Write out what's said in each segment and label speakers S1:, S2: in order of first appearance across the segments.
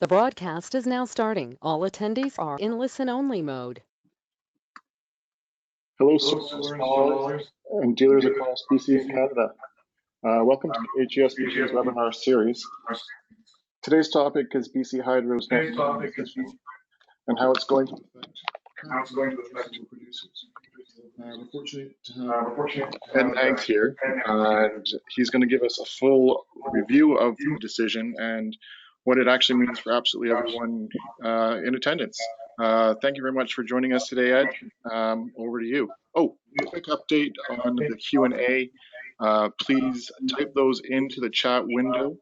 S1: The broadcast is now starting. All attendees are in listen-only mode.
S2: Hello, solar installers and dealers across BC and Canada. Welcome to the HES BC's webinar series. Today's topic is BC Hydro's net metering decision and how it's going to affect solar producers. We're fortunate to have Ed Knaggs here, and he's going to give us a full review of the decision and what it actually means for absolutely everyone in attendance. Thank you very much for joining us today, Ed. Over to you. Oh, quick update on the Q&A. Please type those into the chat window,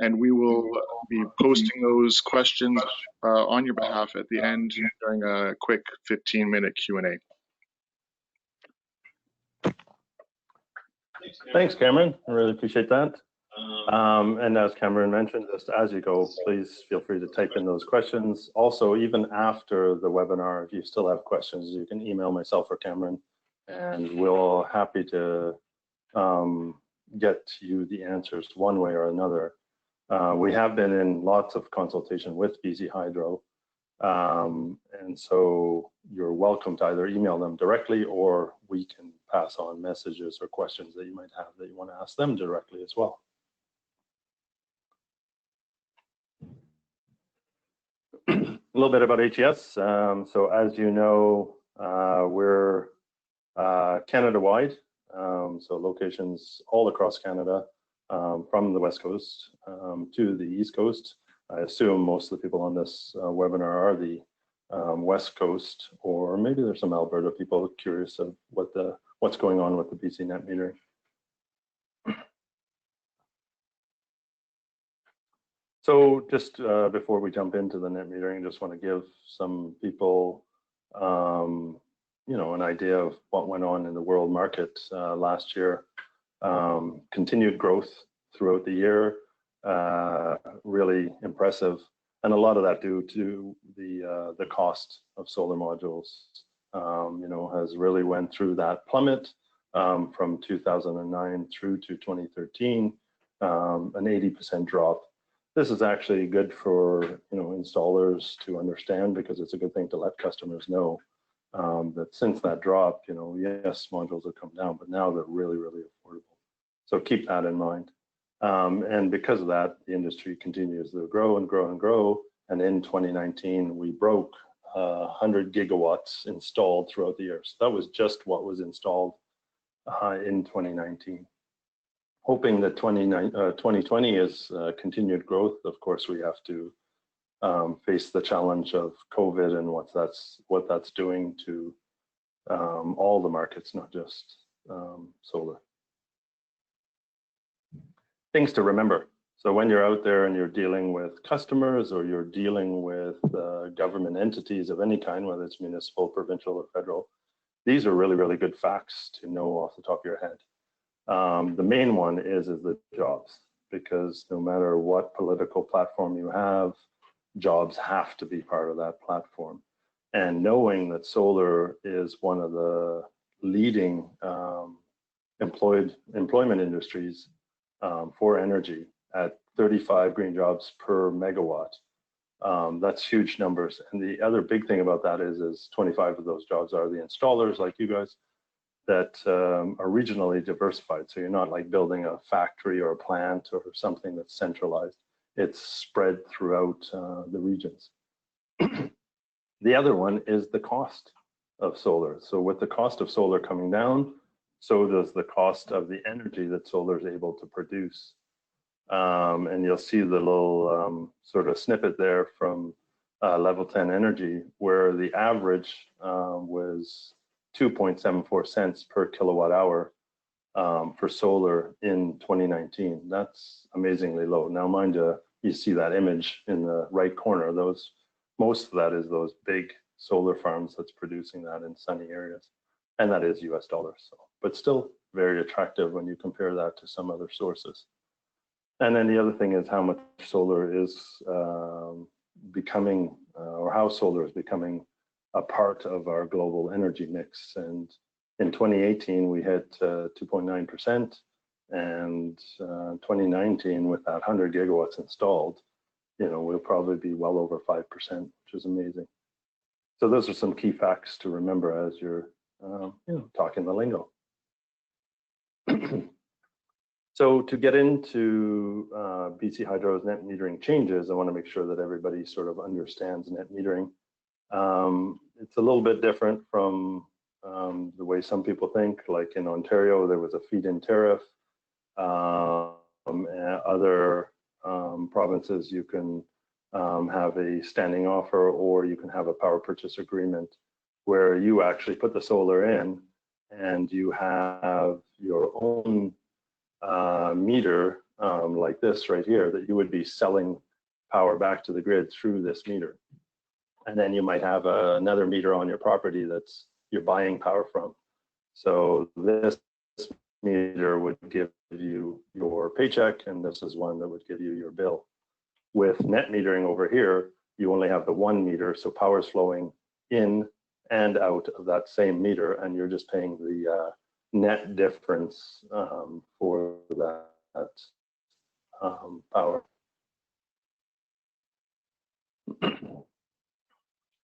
S2: and we will be posting those questions on your behalf at the end during a quick 15-minute Q&A.
S3: Thanks, Cameron. I really appreciate that. And as Cameron mentioned, just as you go, please feel free to type in those questions. Also, even after the webinar, if you still have questions, you can email myself or Cameron, and we'll happy to get you the answers one way or another. We have been in lots of consultation with BC Hydro, and so you're welcome to either email them directly, or we can pass on messages or questions that you might have that you want to ask them directly as well. A little bit about HES. So as you know, we're Canada-wide, so locations all across Canada, from the West Coast to the East Coast. I assume most of the people on this webinar are the West Coast, or maybe there's some Alberta people curious of what's going on with the BC Net Metering. So just before we jump into the net metering, I just want to give some people, an idea of what went on in the world market last year. Continued growth throughout the year, really impressive, and a lot of that due to the cost of solar modules. Has really went through that plummet from 2009 through to 2013, an 80% drop. This is actually good for installers to understand, because it's a good thing to let customers know that since that drop, yes, modules have come down, but now they're really, really affordable. So keep that in mind. And because of that, the industry continues to grow and grow and grow. And in 2019, we broke 100 gigawatts installed throughout the year. So that was just what was installed in 2019. Hoping that 2020 is continued growth. Of course, we have to face the challenge of COVID and what that's doing to all the markets, not just solar. Things to remember. So when you're out there and you're dealing with customers, or you're dealing with government entities of any kind, whether it's municipal, provincial, or federal, these are really, really good facts to know off the top of your head. The main one is the jobs, because no matter what political platform you have, jobs have to be part of that platform. And knowing that solar is one of the leading employment industries for energy at 35 green jobs per megawatt, that's huge numbers. And the other big thing about that is 25 of those jobs are the installers like you guys, that are regionally diversified. So you're not like building a factory or a plant or something that's centralized. It's spread throughout the regions. The other one is the cost of solar. So with the cost of solar coming down, so does the cost of the energy that solar is able to produce. And you'll see the little sort of snippet there from Level 10 Energy, where the average was 2.74 cents per kilowatt hour for solar in 2019. That's amazingly low. Now, mind you, you see that image in the right corner. Most of that is those big solar farms that's producing that in sunny areas, and that is US dollars. So, but still very attractive when you compare that to some other sources. And then the other thing is how much solar is becoming, or how solar is becoming a part of our global energy mix. And in 2018, we hit 2.9%, and 2019, with that 100 gigawatts installed, we'll probably be well over 5%, which is amazing. So those are some key facts to remember as you're talking the lingo. So to get into BC Hydro's net metering changes, I want to make sure that everybody sort of understands net metering. It's a little bit different from the way some people think. Like in Ontario, there was a feed-in tariff. Other provinces, you can have a standing offer, or you can have a power purchase agreement where you actually put the solar in and you have your own meter like this right here that you would be selling power back to the grid through this meter. And then you might have another meter on your property that's you're buying power from. So this meter would give you your paycheck, and this is one that would give you your bill. With net metering over here, you only have the one meter, so power is flowing in and out of that same meter, and you're just paying the net difference for that power.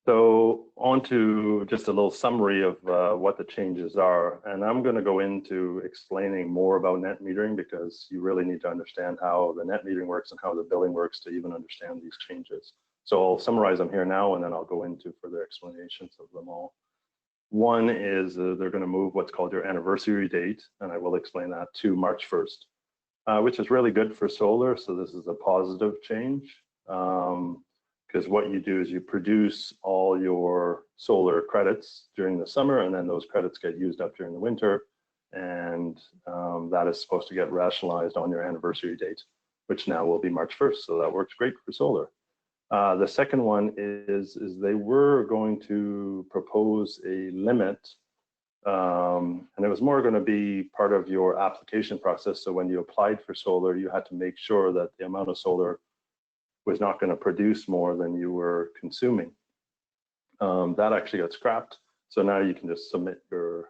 S3: So on to just a little summary of what the changes are. And I'm going to go into explaining more about net metering because you really need to understand how the net metering works and how the billing works to even understand these changes. So I'll summarize them here now, and then I'll go into further explanations of them all. One is they're going to move what's called your anniversary date, and I will explain that, to March 1st, which is really good for solar. So this is a positive change. Because what you do is you produce all your solar credits during the summer, and then those credits get used up during the winter, and that is supposed to get rationalized on your anniversary date, which now will be March 1st, so that works great for solar. The second one is they were going to propose a limit, and it was more going to be part of your application process. So when you applied for solar, you had to make sure that the amount of solar was not going to produce more than you were consuming. That actually got scrapped. So now you can just submit your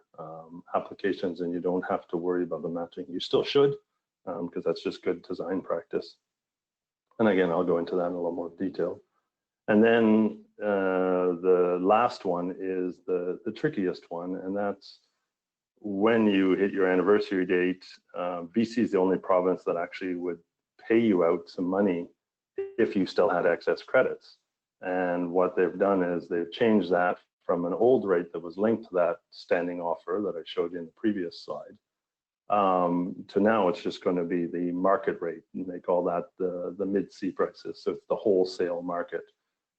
S3: applications and you don't have to worry about the matching. You still should, because that's just good design practice. And again, I'll go into that in a little more detail. And then the last one is the trickiest one, and that's when you hit your anniversary date. BC is the only province that actually would pay you out some money if you still had excess credits. And what they've done is they've changed that from an old rate that was linked to that standing offer that I showed you in the previous slide, to now it's just going to be the market rate, and they call that the mid-C prices. So it's the wholesale market,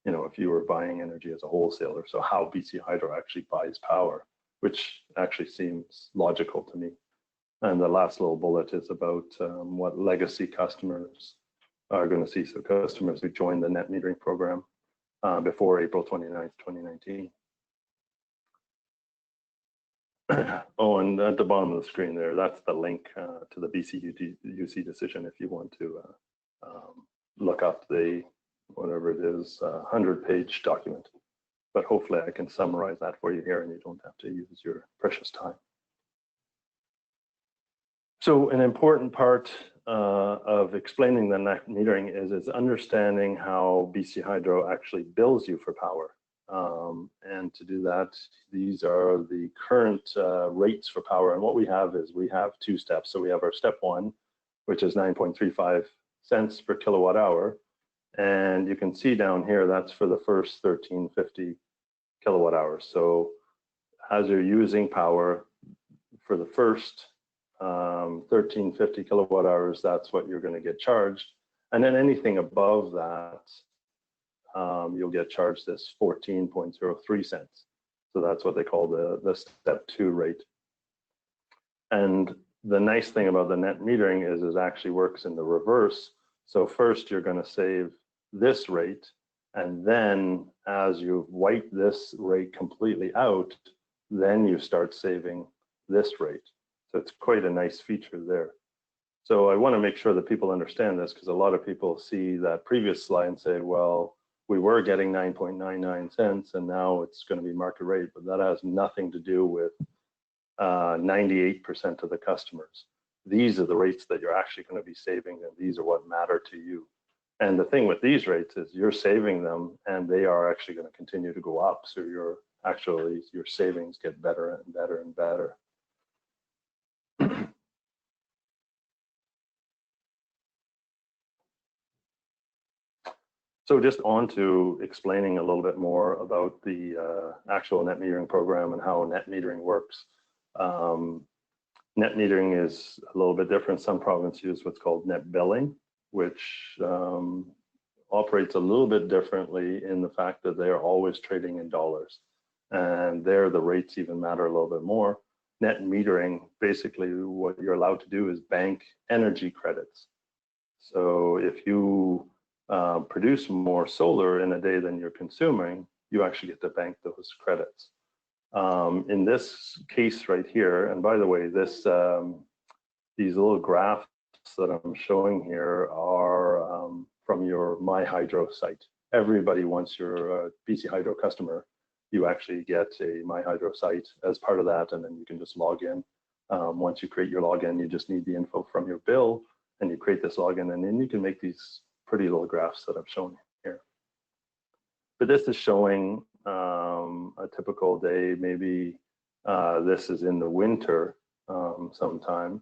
S3: if you were buying energy as a wholesaler. So how BC Hydro actually buys power, which actually seems logical to me. And the last little bullet is about what legacy customers are going to see. So customers who joined the net metering program before April 29th, 2019. Oh, and at the bottom of the screen there, that's the link to the BCUC decision if you want to look up the, whatever it is, 100-page document. But hopefully I can summarize that for you here and you don't have to use your precious time. So an important part of explaining the net metering is understanding how BC Hydro actually bills you for power. And to do that, these are the current rates for power. And what we have is we have two steps. So we have our step one, which is 9.35 cents per kilowatt hour. And you can see down here, that's for the first 1350 kilowatt hours. So as you're using power for the first 1350 kilowatt hours, that's what you're going to get charged. And then anything above that, you'll get charged this 14.03 cents. So that's what they call the step two rate. And the nice thing about the net metering is it actually works in the reverse. So first you're going to save this rate, and then as you wipe this rate completely out, then you start saving this rate. So it's quite a nice feature there. So I want to make sure that people understand this, because a lot of people see that previous slide and say, well, we were getting 9.99 cents and now it's going to be market rate, but that has nothing to do with 98% of the customers. These are the rates that you're actually going to be saving, and these are what matter to you. And the thing with these rates is you're saving them and they are actually going to continue to go up. So your savings get better and better and better. So just on to explaining a little bit more about the actual net metering program and how net metering works. Net metering is a little bit different. Some provinces use what's called net billing, which operates a little bit differently in the fact that they're always trading in dollars. And there the rates even matter a little bit more. Net metering, basically what you're allowed to do is bank energy credits. So if you produce more solar in a day than you're consuming, you actually get to bank those credits. In this case right here, and by the way, these little graphs that I'm showing here are from your My Hydro site. Everybody, once you're a BC Hydro customer, you actually get a My Hydro site as part of that, and then you can just log in. Once you create your login, you just need the info from your bill, and you create this login, and then you can make these pretty little graphs that I've shown here. But this is showing a typical day. Maybe this is in the winter sometime.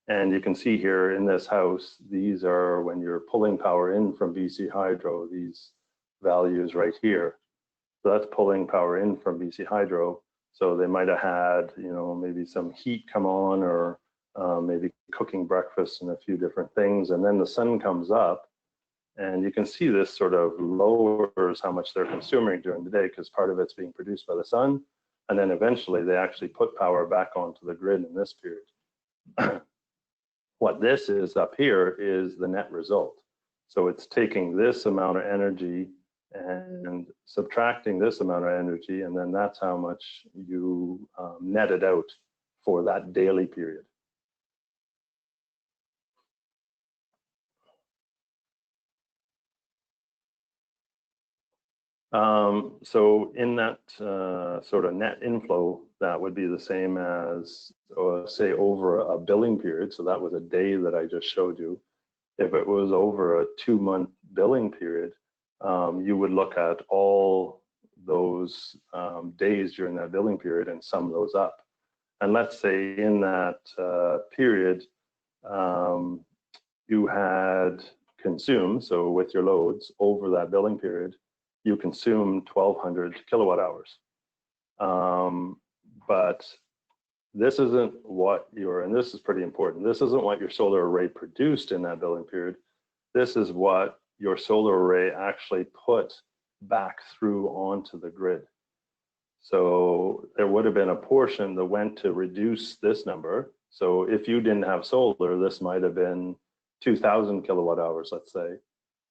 S3: And you can see here in this house, these are when you're pulling power in from BC Hydro, these values right here. So that's pulling power in from BC Hydro. So they might have had, maybe some heat come on, or maybe cooking breakfast and a few different things. And then the sun comes up, and you can see this sort of lowers how much they're consuming during the day, because part of it's being produced by the sun. And then eventually they actually put power back onto the grid in this period. What this is up here is the net result. So it's taking this amount of energy and subtracting this amount of energy, and then that's how much you netted out for that daily period. So in that sort of net inflow, that would be the same as, say, over a billing period. So that was a day that I just showed you. If it was over a 2-month billing period, you would look at all those days during that billing period and sum those up. And let's say in that period, you had consumed, so with your loads over that billing period, you consumed 1,200 kilowatt hours. But this isn't what and this is pretty important, this isn't what your solar array produced in that billing period. This is what your solar array actually put back through onto the grid. So there would have been a portion that went to reduce this number. So if you didn't have solar, this might have been 2,000 kilowatt hours, let's say.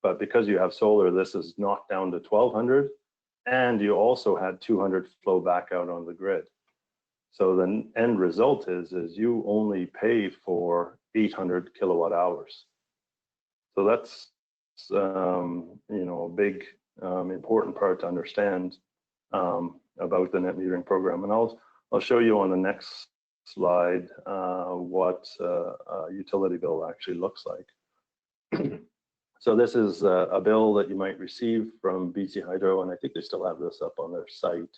S3: But because you have solar, this is knocked down to 1,200, and you also had 200 flow back out on the grid. So the end result is you only pay for 800 kilowatt hours. So that's a big important part to understand about the net metering program. And I'll show you on the next slide what a utility bill actually looks like. So this is a bill that you might receive from BC Hydro, and I think they still have this up on their site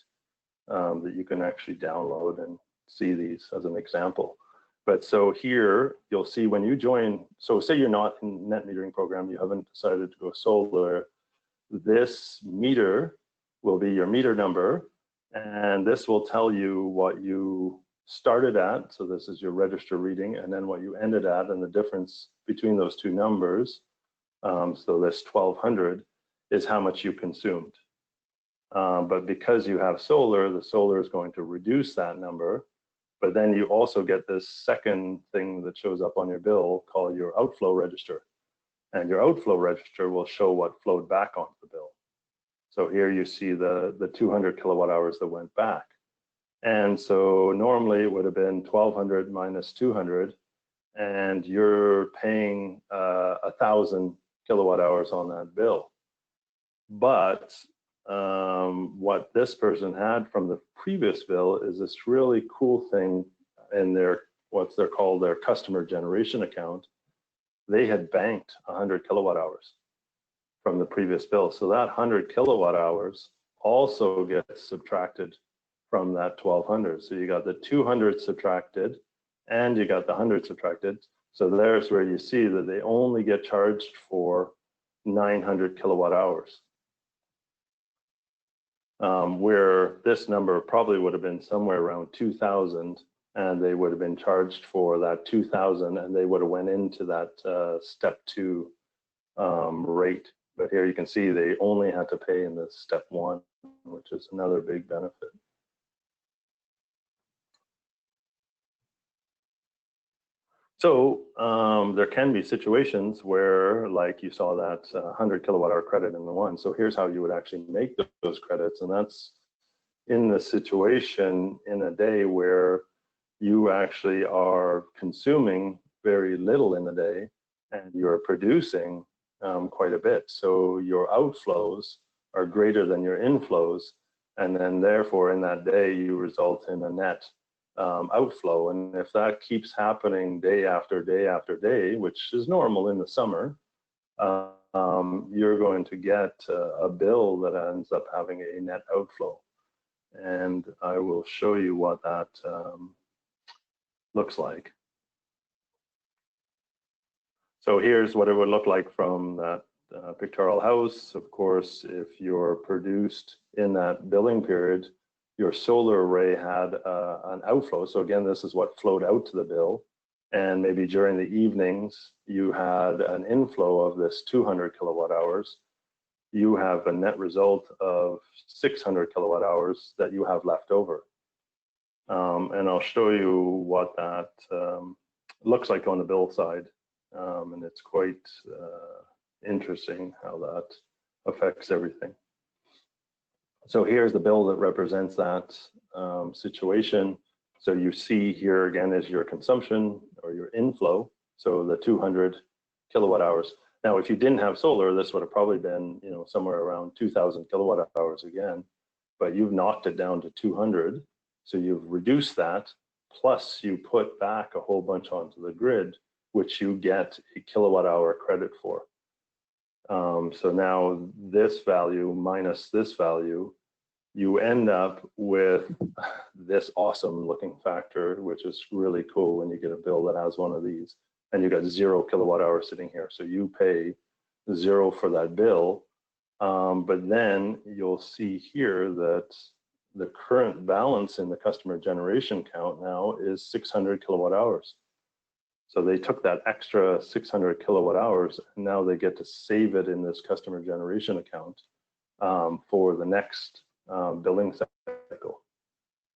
S3: that you can actually download and see these as an example. But so here you'll see when you join, so say you're not in net metering program, you haven't decided to go solar, this meter will be your meter number, and this will tell you what you started at, so this is your register reading, and then what you ended at, and the difference between those two numbers. So this 1,200 is how much you consumed. But because you have solar, the solar is going to reduce that number. But then you also get this second thing that shows up on your bill called your outflow register. And your outflow register will show what flowed back onto the bill. So here you see the 200 kilowatt hours that went back. And so normally it would have been 1,200 minus 200, and you're paying 1,000 kilowatt hours on that bill. But what this person had from the previous bill is this really cool thing in their, what they're called their customer generation account. They had banked 100 kilowatt hours. from the previous bill. So that 100 kilowatt hours also gets subtracted from that 1200. So you got the 200 subtracted and you got the 100 subtracted. So there's where you see that they only get charged for 900 kilowatt hours. Where this number probably would have been somewhere around 2000, and they would have been charged for that 2000, and they would have went into that step 2 rate. But here you can see they only had to pay in the step 1, which is another big benefit. So there can be situations where, like you saw that 100 kilowatt hour credit in the one. So here's how you would actually make those credits. And that's in the situation in a day where you actually are consuming very little in the day and you're producing quite a bit. So your outflows are greater than your inflows. And then therefore in that day, you result in a net outflow. And if that keeps happening day after day after day, which is normal in the summer, you're going to get a bill that ends up having a net outflow. And I will show you what that looks like. So here's what it would look like from that pictorial house. Of course, if you're produced in that billing period, your solar array had an outflow. So again, this is what flowed out to the bill. And maybe during the evenings, you had an inflow of this 200 kilowatt hours. You have a net result of 600 kilowatt hours that you have left over. And I'll show you what that looks like on the bill side. And it's quite interesting how that affects everything. So here's the bill that represents that situation. So you see here again is your consumption or your inflow. So the 200 kilowatt hours. Now, if you didn't have solar, this would have probably been, you know, somewhere around 2000 kilowatt hours again, but you've knocked it down to 200. So you've reduced that, plus you put back a whole bunch onto the grid, which you get a kilowatt hour credit for. So now this value minus this value, you end up with this awesome looking factor, which is really cool when you get a bill that has one of these, and you got 0 kilowatt hours sitting here. So you pay 0 for that bill, but then you'll see here that the current balance in the customer generation account now is 600 kilowatt hours. So they took that extra 600 kilowatt hours, and now they get to save it in this customer generation account for the next billing cycle,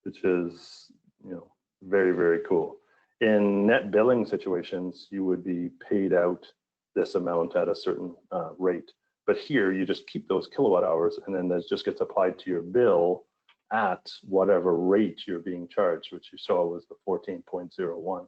S3: which is, you know, very, very cool. In net billing situations, you would be paid out this amount at a certain rate. But here, you just keep those kilowatt hours, and then that just gets applied to your bill at whatever rate you're being charged, which you saw was the 14.01.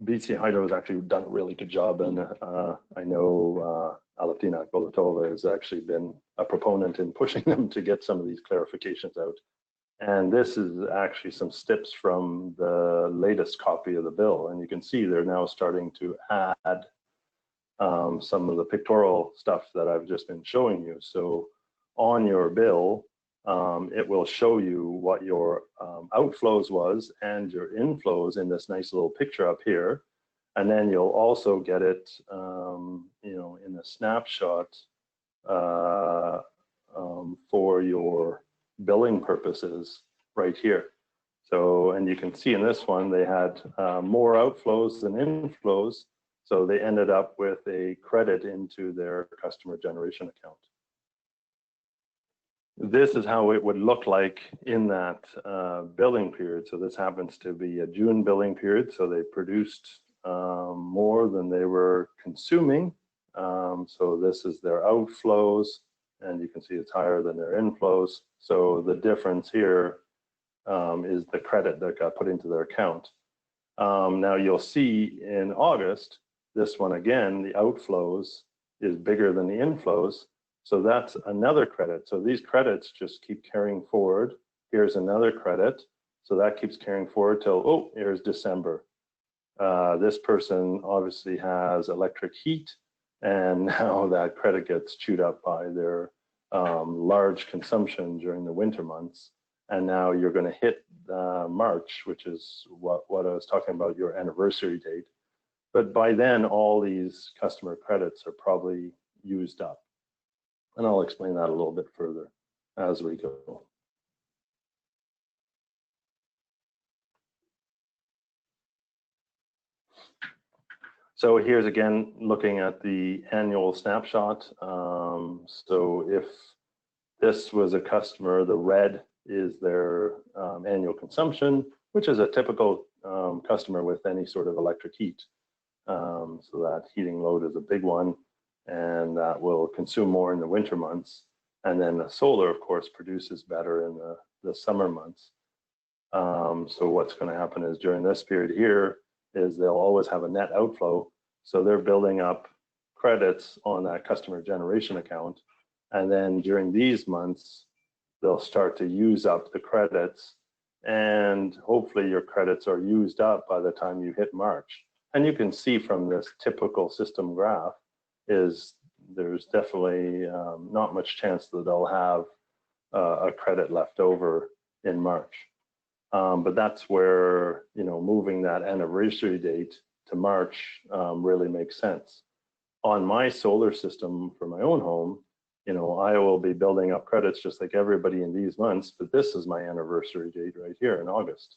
S3: BC Hydro has actually done a really good job, and I know Aleftina Golatova has actually been a proponent in pushing them to get some of these clarifications out. And this is actually some snips from the latest copy of the bill, and you can see they're now starting to add some of the pictorial stuff that I've just been showing you. So on your bill, it will show you what your outflows was and your inflows in this nice little picture up here. And then you'll also get it, you know, in a snapshot for your billing purposes right here. So, and you can see in this one, they had more outflows than inflows. So they ended up with a credit into their customer generation account. This is how it would look like in that billing period. So this happens to be a June billing period. So they produced more than they were consuming. So this is their outflows, and you can see it's higher than their inflows. So the difference here is the credit that got put into their account. Now you'll see in August, this one again, the outflows is bigger than the inflows. So that's another credit. So these credits just keep carrying forward. Here's another credit. So that keeps carrying forward till, oh, here's December. This person obviously has electric heat, and now that credit gets chewed up by their large consumption during the winter months. And now you're going to hit March, which is what I was talking about, your anniversary date. But by then, all these customer credits are probably used up. And I'll explain that a little bit further as we go. So here's again looking at the annual snapshot. So if this was a customer, the red is their annual consumption, which is a typical customer with any sort of electric heat. So that heating load is a big one, and that will consume more in the winter months. And then the solar, of course, produces better in the summer months. So what's going to happen is during this period here is they'll always have a net outflow. So they're building up credits on that customer generation account. And then during these months, they'll start to use up the credits, and hopefully your credits are used up by the time you hit March. And you can see from this typical system graph is there's definitely not much chance that they'll have a credit left over in March. But that's where, you know, moving that anniversary date to March really makes sense. On my solar system for my own home, you know, I will be building up credits just like everybody in these months, but this is my anniversary date right here in August.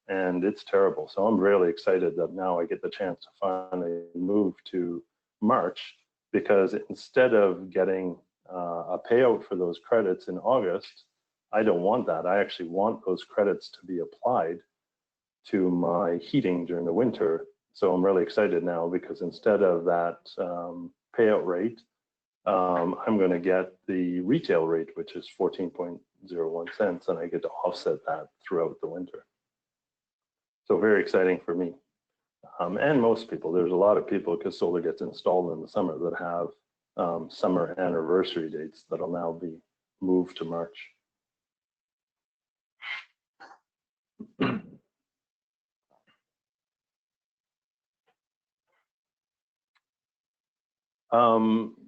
S3: And it's terrible. So I'm really excited that now I get the chance to finally move to March, because instead of getting a payout for those credits in August, I don't want that. I actually want those credits to be applied to my heating during the winter. So I'm really excited now, because instead of that payout rate, I'm going to get the retail rate, which is 14.01 cents, and I get to offset that throughout the winter. So very exciting for me. And most people, there's a lot of people, because solar gets installed in the summer, that have summer anniversary dates that'll now be moved to March.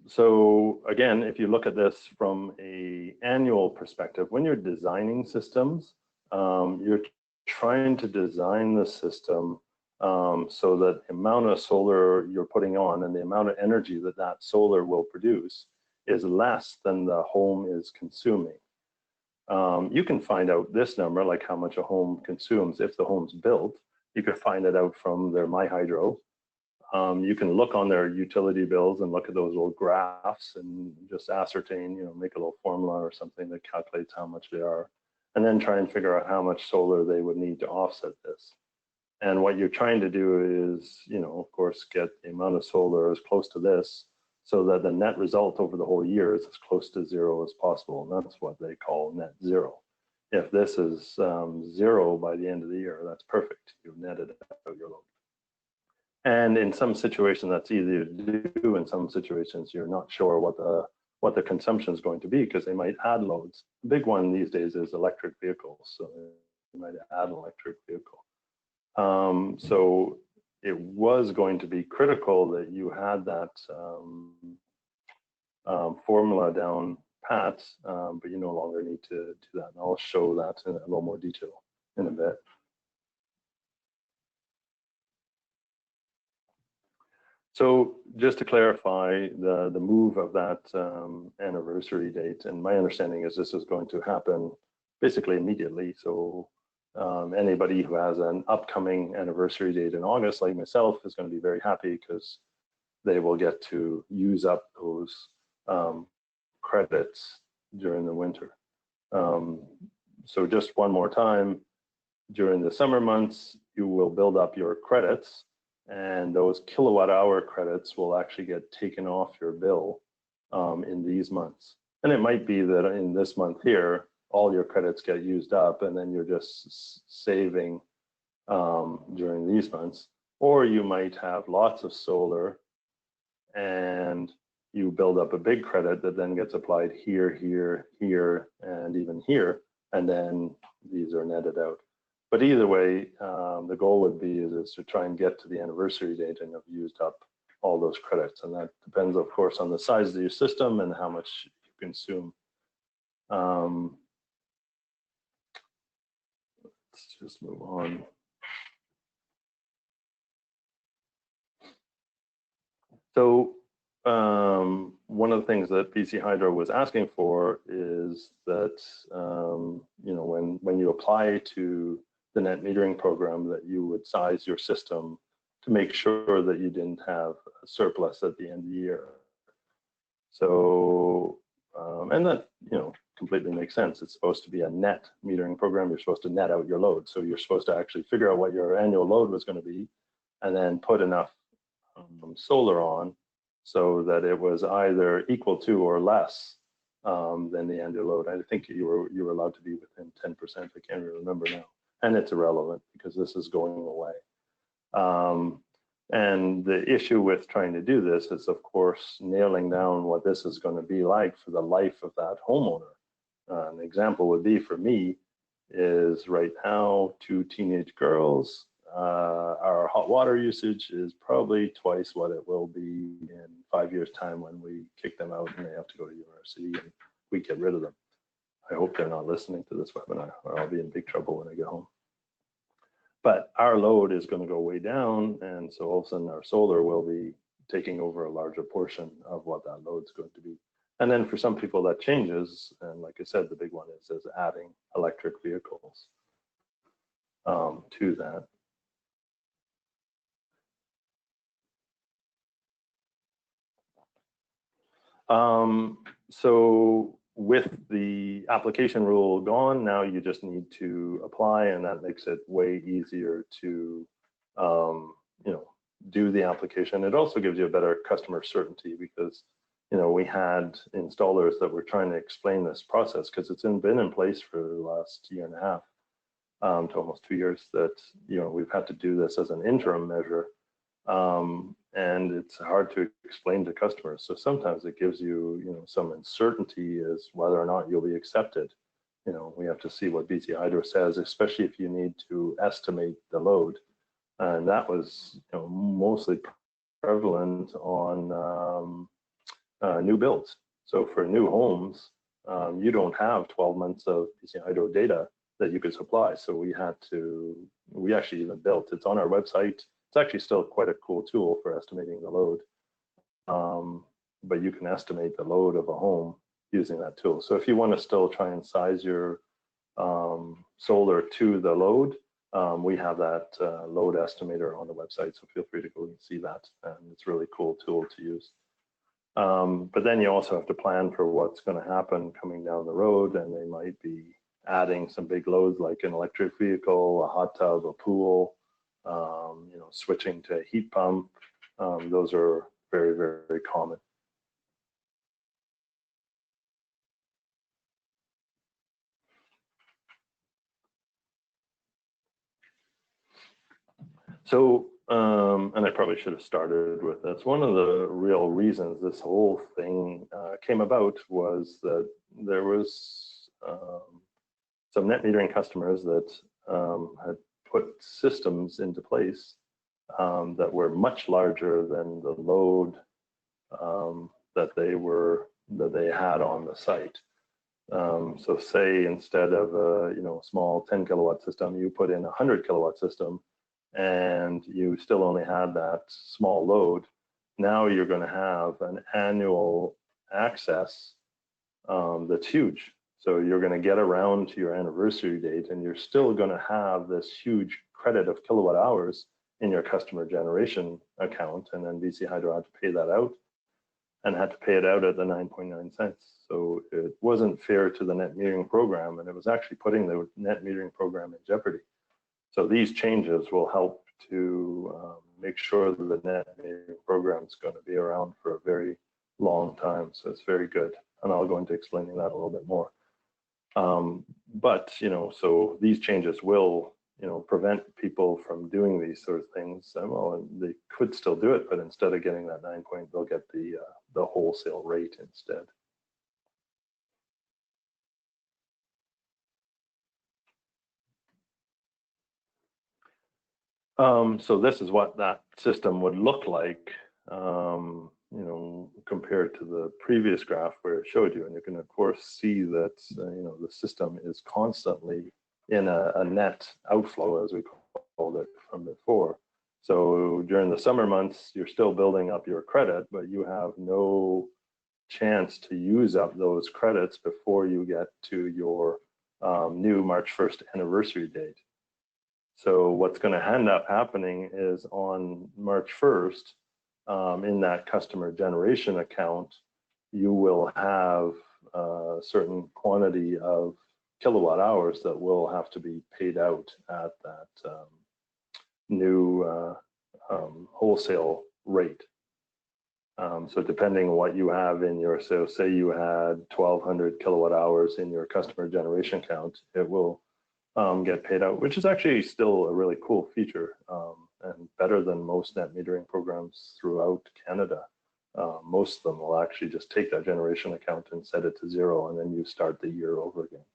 S3: So again, if you look at this from an annual perspective, when you're designing systems, you're trying to design the system so that the amount of solar you're putting on and the amount of energy that that solar will produce is less than the home is consuming. You can find out this number, like how much a home consumes if the home's built. You can find it out from their MyHydro. You can look on their utility bills and look at those little graphs and just ascertain, you know, make a little formula or something that calculates how much they are, and then try and figure out how much solar they would need to offset this. And what you're trying to do is, you know, of course, get the amount of solar as close to this so that the net result over the whole year is as close to zero as possible. And that's what they call net zero. If this is zero by the end of the year, that's perfect. You've netted out your load. And in some situations, that's easy to do. In some situations, you're not sure what the consumption is going to be, because they might add loads. The big one these days is electric vehicles. So you might add an electric vehicle. So it was going to be critical that you had that formula down pat, but you no longer need to do that. And I'll show that in a little more detail in a bit. So just to clarify the move of that anniversary date, and my understanding is this is going to happen basically immediately. So anybody who has an upcoming anniversary date in August, like myself, is going to be very happy, because they will get to use up those credits during the winter. So just one more time, during the summer months, you will build up your credits, and those kilowatt hour credits will actually get taken off your bill in these months. And it might be that in this month here, all your credits get used up, and then you're just saving during these months. Or you might have lots of solar and you build up a big credit that then gets applied here, here, here, and even here, and then these are netted out. But either way, the goal would be is to try and get to the anniversary date and have used up all those credits. And that depends, of course, on the size of your system and how much you consume. Let's just move on. So one of the things that BC Hydro was asking for is that when you apply to the net metering program, that you would size your system to make sure that you didn't have a surplus at the end of the year. So and that completely makes sense. It's supposed to be a net metering program. You're supposed to net out your load. So you're supposed to actually figure out what your annual load was going to be, and then put enough solar on so that it was either equal to or less than the annual load. I think you were allowed to be within 10%. I can't really remember now, and it's irrelevant because this is going away. And the issue with trying to do this is, of course, nailing down what this is going to be like for the life of that homeowner. An example would be for me is right now, 2 teenage girls. Our hot water usage is probably twice what it will be in 5 years' time when we kick them out and they have to go to university and we get rid of them. I hope they're not listening to this webinar, or I'll be in big trouble when I get home. But our load is going to go way down, and so all of a sudden our solar will be taking over a larger portion of what that load's going to be. And then for some people that changes, and like I said, the big one is adding electric vehicles to that. So with the application rule gone, now you just need to apply, and that makes it way easier to, do the application. It also gives you a better customer certainty because, we had installers that were trying to explain this process because it's been in place for the last year and a half to almost 2 years that, we've had to do this as an interim measure. And it's hard to explain to customers. So sometimes it gives you, some uncertainty as whether or not you'll be accepted. We have to see what BC Hydro says, especially if you need to estimate the load. And that was, mostly prevalent on new builds. So for new homes, you don't have 12 months of BC Hydro data that you could supply. So we actually even built, it's on our website. It's actually still quite a cool tool for estimating the load, but you can estimate the load of a home using that tool. So if you want to still try and size your solar to the load, we have that load estimator on the website, so feel free to go and see that. And it's a really cool tool to use. But then you also have to plan for what's going to happen coming down the road, and they might be adding some big loads like an electric vehicle, a hot tub, a pool, switching to a heat pump. Those are very, very common. So, and I probably should have started with this. One of the real reasons this whole thing came about was that there was some net metering customers that had put systems into place that were much larger than the load that they had on the site. So say instead of a small 10 kilowatt system, you put in a 100 kilowatt system, and you still only had that small load. Now you're going to have an annual access that's huge. So you're going to get around to your anniversary date, and you're still going to have this huge credit of kilowatt hours in your customer generation account. And then BC Hydro had to pay that out, and had to pay it out at the 9.9 cents. So it wasn't fair to the net metering program, and it was actually putting the net metering program in jeopardy. So these changes will help to make sure that the net metering program is going to be around for a very long time. So it's very good, and I'll go into explaining that a little bit more. But so these changes will prevent people from doing these sort of things. Well, they could still do it, but instead of getting that 9 point, they'll get the wholesale rate instead. So this is what that system would look like, you know, compared to the previous graph where it showed you. And you can, of course, see that, you know, the system is constantly in a net outflow, as we called it from before. So during the summer months, you're still building up your credit, but you have no chance to use up those credits before you get to your new March 1st anniversary date. So what's going to end up happening is on March 1st, in that customer generation account, you will have a certain quantity of kilowatt hours that will have to be paid out at that new wholesale rate. So depending on what you have in your, so say you had 1,200 kilowatt hours in your customer generation account, it will get paid out, which is actually still a really cool feature and better than most net metering programs throughout Canada. Most of them will actually just take that generation account and set it to 0, and then you start the year over again.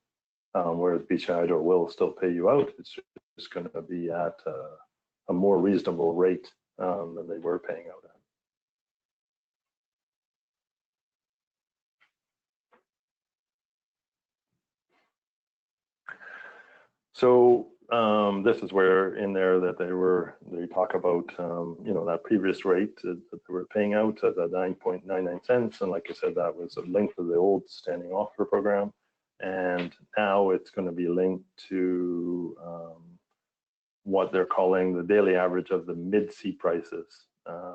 S3: Whereas BC Hydro will still pay you out. It's just going to be at a more reasonable rate than they were paying out at. So this is where in there that they talk about, you know, that previous rate that they were paying out at the 9.99 cents. And like I said, that was a link to the old standing offer program. And now it's going to be linked to what they're calling the daily average of the mid-C prices.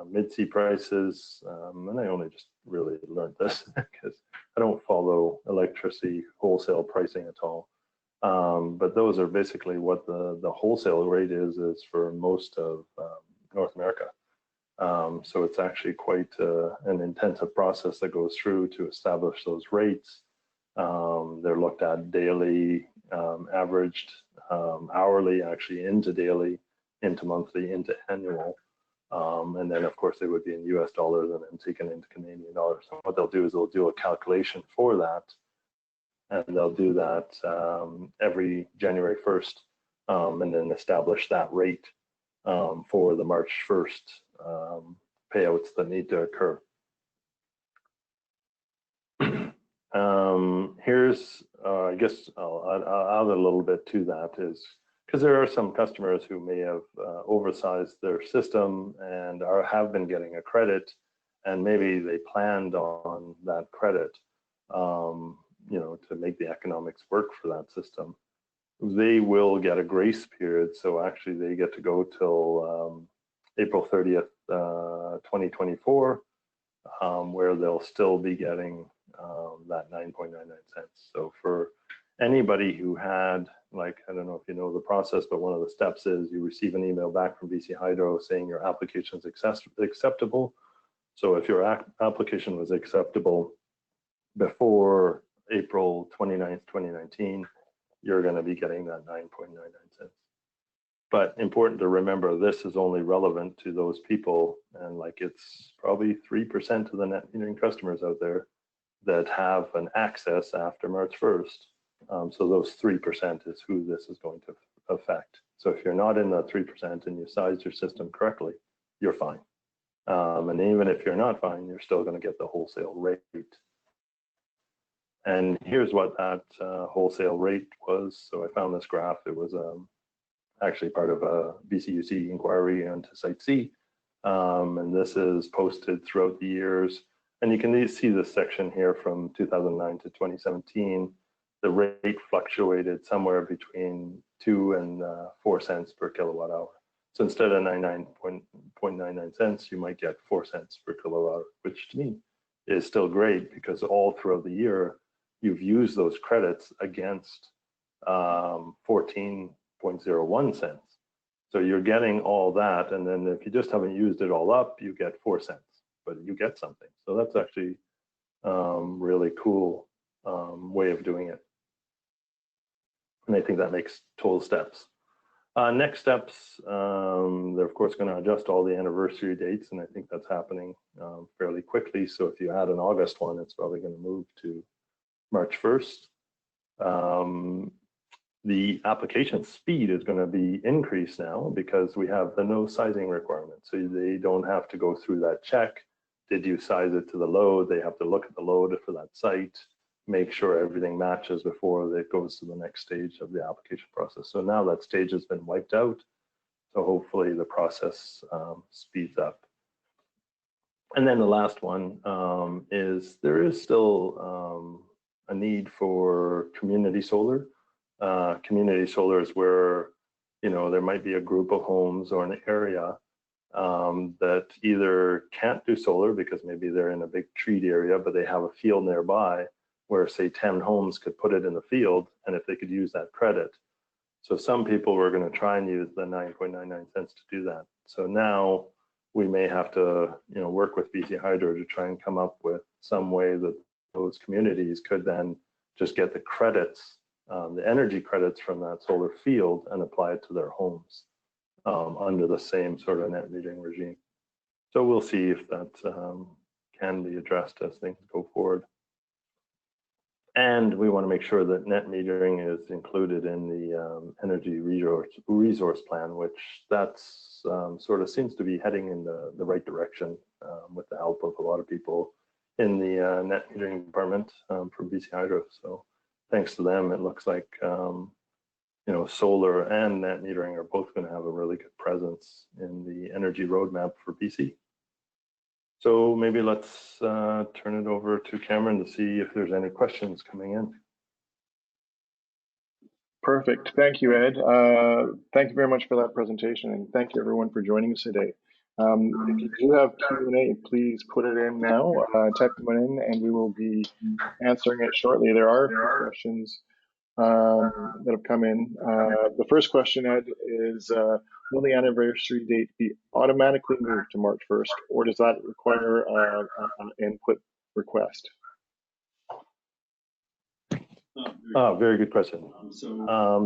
S3: Mid-C prices, and I only just really learned this because I don't follow electricity wholesale pricing at all. But those are basically what the wholesale rate is for most of North America. So it's actually quite an intensive process that goes through to establish those rates. They're looked at daily, averaged, hourly, actually into daily, into monthly, into annual. And then of course they would be in US dollars and then taken into Canadian dollars. So what they'll do is they'll do a calculation for that. And they'll do that every January 1st, and then establish that rate for the March 1st payouts that need to occur. Here's, I guess I'll add a little bit to that, is because there are some customers who may have oversized their system and have been getting a credit, and maybe they planned on that credit. You know, to make the economics work for that system, they will get a grace period. So actually they get to go till April 30th, 2024, where they'll still be getting that 9.99 cents. So for anybody who had, like, I don't know if you know the process, but one of the steps is you receive an email back from BC Hydro saying your application is acceptable. So if your application was acceptable before April 29th, 2019, you're going to be getting that 9.99 cents. But important to remember, this is only relevant to those people, and like it's probably 3% of the net metering customers out there that have an access after March 1st. So those 3% is who this is going to affect. So if you're not in that 3% and you sized your system correctly, you're fine. And even if you're not fine, you're still going to get the wholesale rate. And here's what that wholesale rate was. So I found this graph. It was actually part of a BCUC inquiry into Site C. And this is posted throughout the years. And you can see this section here from 2009 to 2017. The rate fluctuated somewhere between 2 and 4 cents per kilowatt hour. So instead of 99.99 cents, you might get 4 cents per kilowatt hour, which to me is still great because all throughout the year, you've used those credits against 14.01 cents. So you're getting all that. And then if you just haven't used it all up, you get 4 cents, but you get something. So that's actually really cool way of doing it. And I think that makes total steps. Next steps, they're of course going to adjust all the anniversary dates, and I think that's happening fairly quickly. So if you had an August one, it's probably going to move to March 1st. the application speed is going to be increased now because we have the no sizing requirement. So they don't have to go through that check. Did you size it to the load? They have to look at the load for that site, make sure everything matches before it goes to the next stage of the application process. So now that stage has been wiped out. So hopefully the process speeds up. And then the last one is there is still a need for community solar. Community solar is where, you know, there might be a group of homes or an area that either can't do solar because maybe they're in a big treat area, but they have a field nearby where, say, 10 homes could put it in the field, and if they could use that credit. So some people were going to try and use the 9.99 cents to do that. So now we may have to, you know, work with BC Hydro to try and come up with some way that those communities could then just get the credits, the energy credits from that solar field and apply it to their homes under the same sort of net metering regime. So we'll see if that can be addressed as things go forward. And we want to make sure that net metering is included in the energy resource plan, which that's sort of seems to be heading in the right direction with the help of a lot of people in the net metering department from BC Hydro. So thanks to them, it looks like you know, solar and net metering are both going to have a really good presence in the energy roadmap for BC. So maybe let's turn it over to Cameron to see if there's any questions coming in.
S2: Perfect. Thank you, Ed. Thank you very much for that presentation, and thank you everyone for joining us today. If you do have Q&A, please put it in now, type them in, and we will be answering it shortly. There are a few questions that have come in. The first question, Ed, is will the anniversary date be automatically moved to March 1st, or does that require an input request?
S3: Very good question.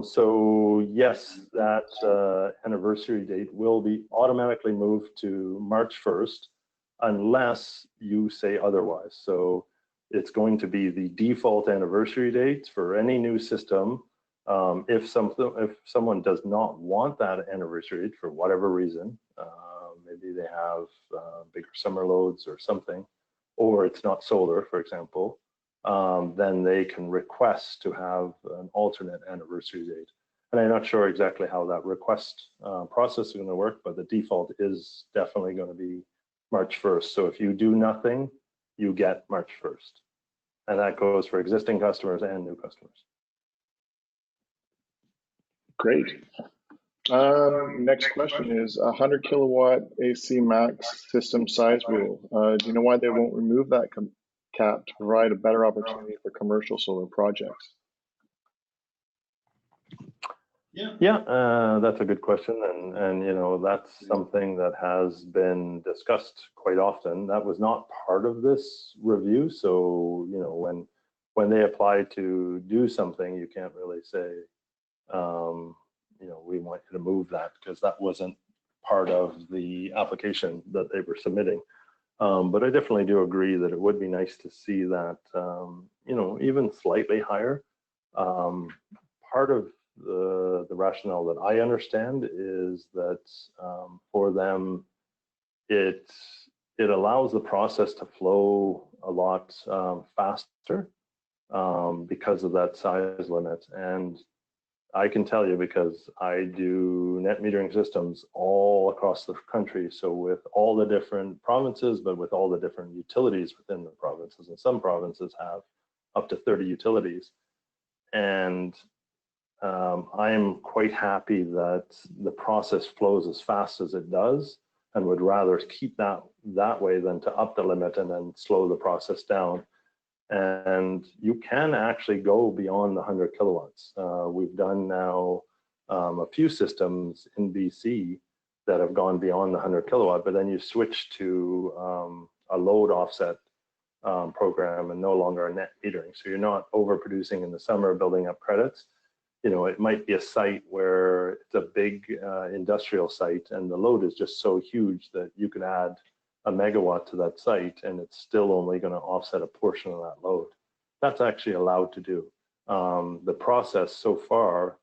S3: So yes, that anniversary date will be automatically moved to March 1st unless you say otherwise. So it's going to be the default anniversary date for any new system. If someone does not want that anniversary date for whatever reason, maybe they have bigger summer loads or something, or it's not solar, for example, then they can request to have an alternate anniversary date. And I'm not sure exactly how that request process is going to work, but the default is definitely going to be March 1st. So if you do nothing, you get March 1st. And that goes for existing customers and new customers.
S2: Great. Next question is 100 kilowatt AC max system size rule. Do you know why they won't remove that cap to provide a better opportunity for commercial solar projects?
S3: Yeah, that's a good question, and you know, that's something that has been discussed quite often. That was not part of this review, so you know, when they apply to do something, you can't really say, you know, we want you to move that, because that wasn't part of the application that they were submitting. But I definitely do agree that it would be nice to see that, you know, even slightly higher. Part of the rationale that I understand is that for them, it allows the process to flow a lot faster because of that size limit. And I can tell you, because I do net metering systems all across the country, so with all the different provinces, but with all the different utilities within the provinces, and some provinces have up to 30 utilities. And I'm quite happy that the process flows as fast as it does, and would rather keep that way than to up the limit and then slow the process down. And you can actually go beyond the 100 kilowatts. We've done now a few systems in BC that have gone beyond the 100 kilowatt, but then you switch to a load offset program and no longer a net metering. So you're not overproducing in the summer, building up credits. You know, it might be a site where it's a big industrial site and the load is just so huge that you could add a megawatt to that site and it's still only going to offset a portion of that load. That's actually allowed to do. The process so far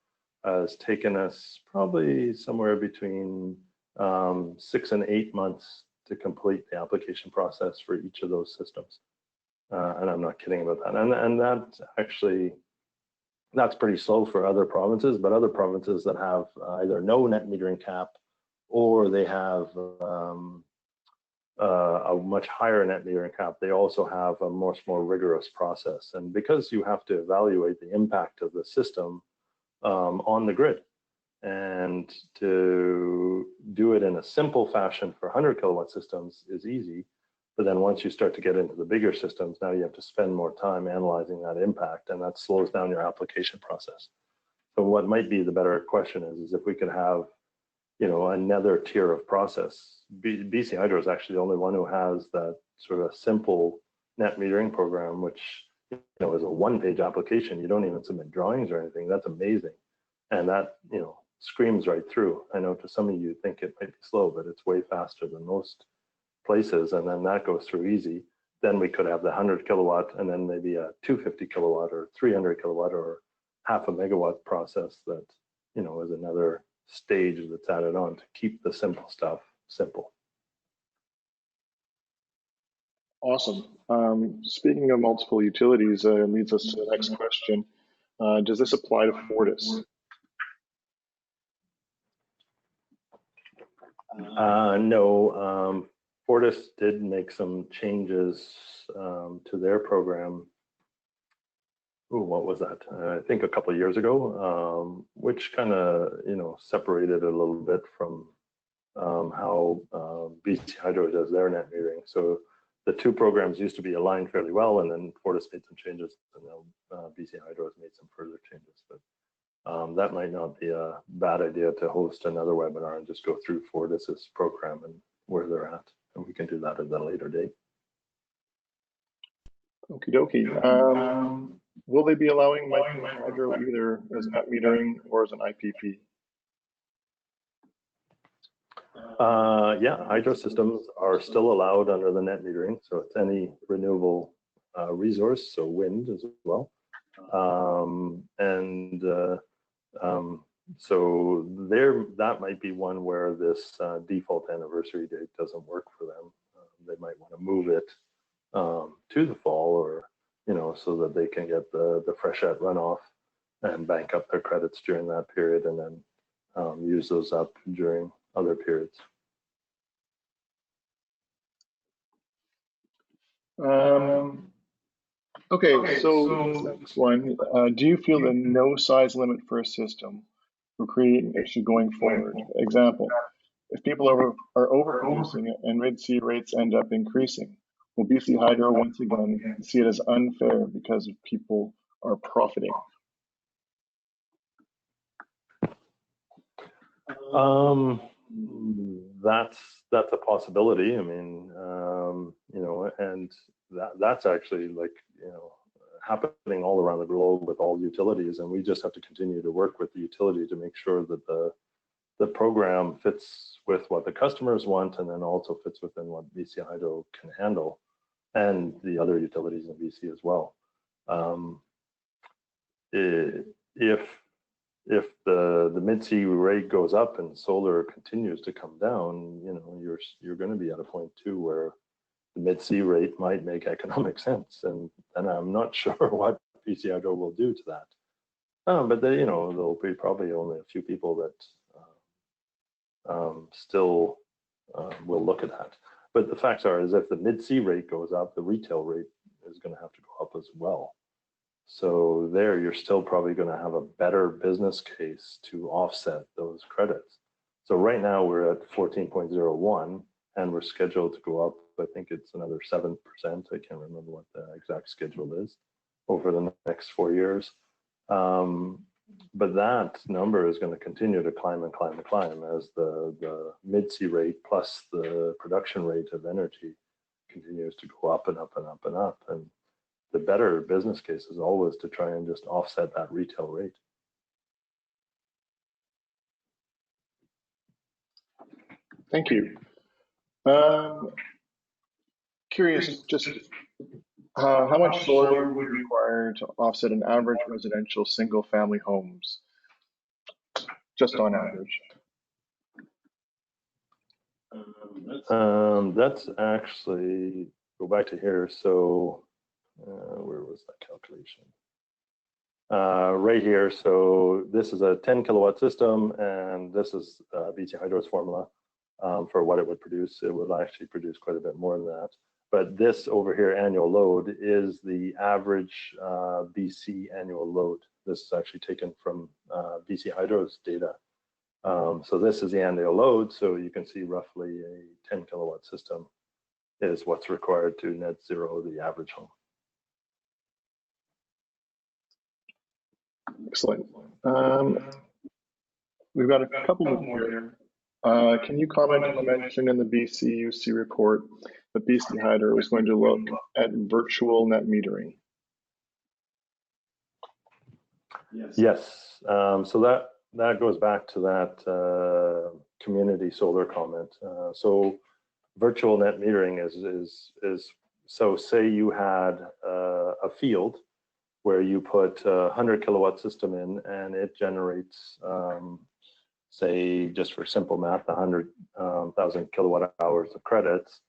S3: has taken us probably somewhere between 6 and 8 months to complete the application process for each of those systems. And I'm not kidding about that. And that actually, that's pretty slow for other provinces, but other provinces that have either no net metering cap or they have a much higher net metering cap, they also have a much more rigorous process. And because you have to evaluate the impact of the system on the grid, and to do it in a simple fashion for 100 kilowatt systems is easy. But then once you start to get into the bigger systems, now you have to spend more time analyzing that impact, and that slows down your application process. So what might be the better question is if we could have, you know, another tier of process. BC Hydro is actually the only one who has that sort of simple net metering program, which, you know, is a one-page application. You don't even submit drawings or anything. That's amazing. And that, you know, screams right through. I know to some of you think it might be slow, but it's way faster than most places. And then that goes through easy. Then we could have the 100 kilowatt and then maybe a 250 kilowatt or 300 kilowatt or half a megawatt process that, you know, is another stage that's added on to keep the simple stuff simple.
S2: Awesome. Speaking of multiple utilities, leads us to the next question. Does this apply to Fortis?
S3: No, Fortis did make some changes to their program. Ooh, what was that? I think a couple of years ago, which kind of, you know, separated a little bit from how BC Hydro does their net metering. So the two programs used to be aligned fairly well, and then Fortis made some changes, and now BC Hydro has made some further changes. But that might not be a bad idea to host another webinar and just go through Fortis's program and where they're at, and we can do that at a later date.
S2: Okie dokie. Will they be allowing micro hydro either as net metering or as an IPP?
S3: Yeah, hydro systems are still allowed under the net metering, so it's any renewable resource, so wind as well. So there, that might be one where this default anniversary date doesn't work for them. They might want to move it to the fall, or, you know, so that they can get the freshet runoff and bank up their credits during that period, and then use those up during other periods.
S2: Okay, so next one. Do you feel the no size limit for a system will create an issue going forward? Example, if people are overproducing and mid-C rates end up increasing, will BC Hydro once again see it as unfair because people are profiting?
S3: That's a possibility. I mean, you know, and that's actually, like, you know, happening all around the globe with all utilities, and we just have to continue to work with the utility to make sure that the program fits with what the customers want, and then also fits within what BC Hydro can handle, and the other utilities in BC as well. If the mid-C rate goes up and solar continues to come down, you know, you're going to be at a point too where the mid-C rate might make economic sense, and I'm not sure what BC Hydro will do to that. But they, you know, there'll be probably only a few people that still will look at that. But the facts are, is if the mid-C rate goes up, the retail rate is going to have to go up as well. So there, you're still probably going to have a better business case to offset those credits. So right now we're at 14.01, and we're scheduled to go up. I think it's another 7%. I can't remember what the exact schedule is over the next 4 years. But that number is going to continue to climb and climb and climb as the mid-C rate plus the production rate of energy continues to go up and up and up and up. And the better business case is always to try and just offset that retail rate.
S2: Thank you. Curious, just how much solar would be required to offset an average residential single-family homes? just on average?
S3: That's actually, go back to here. So where was that calculation? Right here. So this is a 10 kilowatt system, and this is BC Hydro's formula for what it would produce. It would actually produce quite a bit more than that. But this over here, annual load, is the average BC annual load. This is actually taken from BC Hydro's data. So this is the annual load. So you can see roughly a 10 kilowatt system is what's required to net zero the average home.
S2: Excellent. We've got a couple more here. Can you comment on the mention in the BCUC report that BC Hydro is going to look at virtual net metering?
S3: Yes. So that goes back to that community solar comment. So virtual net metering is so say you had a field where you put a 100 kilowatt system in, and it generates, say, just for simple math, 100,000 kilowatt hours of credits.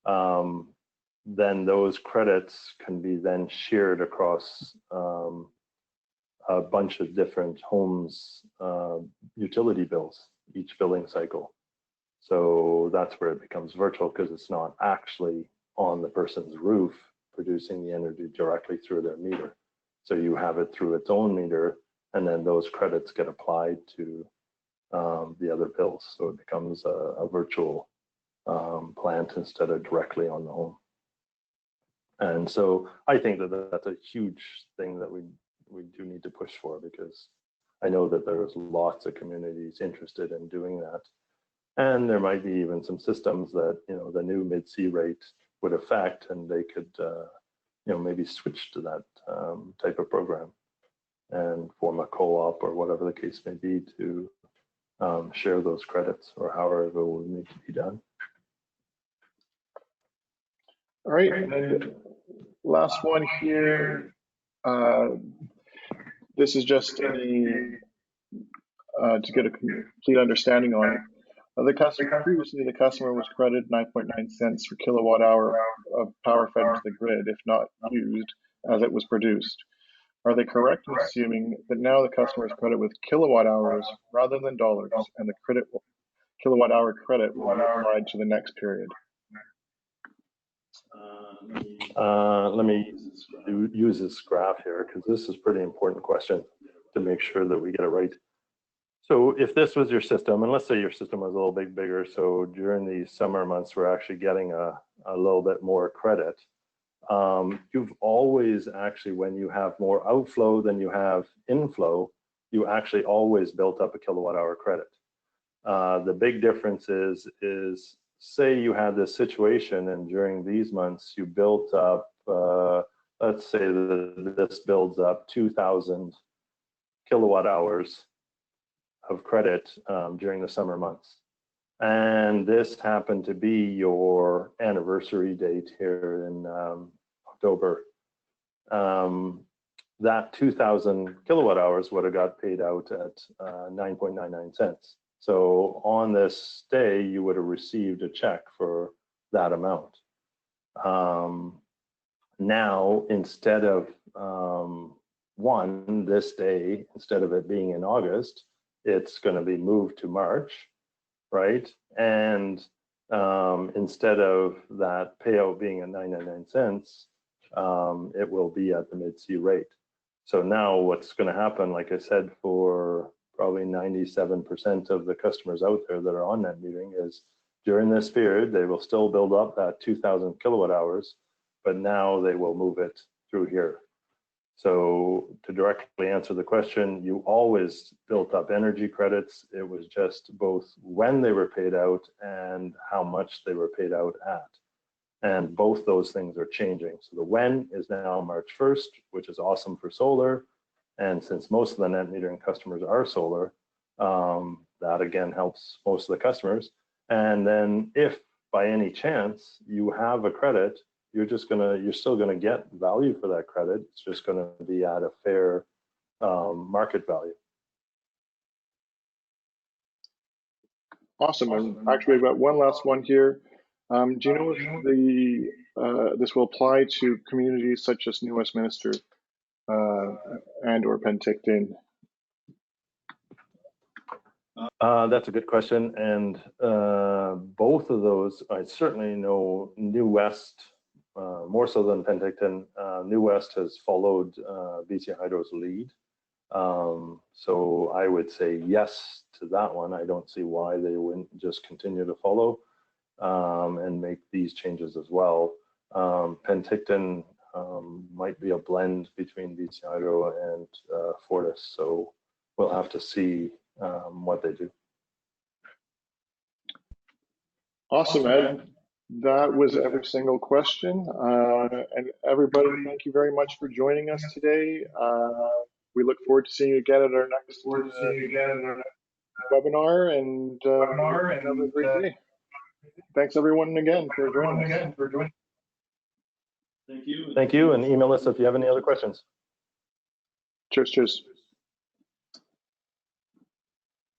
S3: Then those credits can be then shared across a bunch of different homes' utility bills, each billing cycle. So that's where it becomes virtual, because it's not actually on the person's roof producing the energy directly through their meter. So you have it through its own meter, and then those credits get applied to the other bills. So it becomes a virtual plant instead of directly on the home. And so I think that that's a huge thing that we do need to push for, because I know that there's lots of communities interested in doing that. And there might be even some systems that, the new mid-C rate would affect, and they could, maybe switch to that type of program and form a co-op or whatever the case may be to share those credits, or however it will need to be done.
S2: All right, and last one here. This is just to get a complete understanding on it. Previously, the customer was credited 9.9 cents per kilowatt hour of power fed into the grid, if not used as it was produced. Are they correct in assuming that now the customer is credited with kilowatt hours rather than dollars, and the kilowatt hour credit will be applied to the next period?
S3: Let me use this graph here, because this is a pretty important question to make sure that we get it right. So if this was your system, and let's say your system was a little bit bigger, so during these summer months, we're actually getting a little bit more credit. You've always actually, when you have more outflow than you have inflow, you actually always built up a kilowatt hour credit. The big difference is say you had this situation, and during these months you built up, let's say that this builds up 2,000 kilowatt hours of credit during the summer months. And this happened to be your anniversary date here in October. That 2,000 kilowatt hours would have got paid out at 9.99 cents. So on this day, you would have received a check for that amount. Now, instead of this day, instead of it being in August, it's going to be moved to March, right? And instead of that payout being at 9.99 cents, it will be at the mid-C rate. So now what's going to happen, like I said, for probably 97% of the customers out there that are on net metering, is during this period, they will still build up that 2,000 kilowatt hours, but now they will move it through here. So to directly answer the question, you always built up energy credits. It was just both when they were paid out and how much they were paid out at. And both those things are changing. So the when is now March 1st, which is awesome for solar. And since most of the net metering customers are solar, that again helps most of the customers. And then if by any chance you have a credit, you're still gonna get value for that credit. It's just gonna be at a fair market value.
S2: Awesome. And actually, we've got one last one here. Do you know if this will apply to communities such as New Westminster and or Penticton?
S3: That's a good question, and both of those, I certainly know New West, more so than Penticton. New West has followed BC Hydro's lead. So I would say yes to that one. I don't see why they wouldn't just continue to follow and make these changes as well. Penticton might be a blend between BC Hydro and Fortis, so we'll have to see what they do.
S2: Awesome, Ed. That was every single question. And everybody, thank you very much for joining us today. We look forward to seeing you again at our next webinar, and have a great day. Thanks everyone again for joining us.
S3: Thank you, and email us if you have any other questions.
S2: Cheers.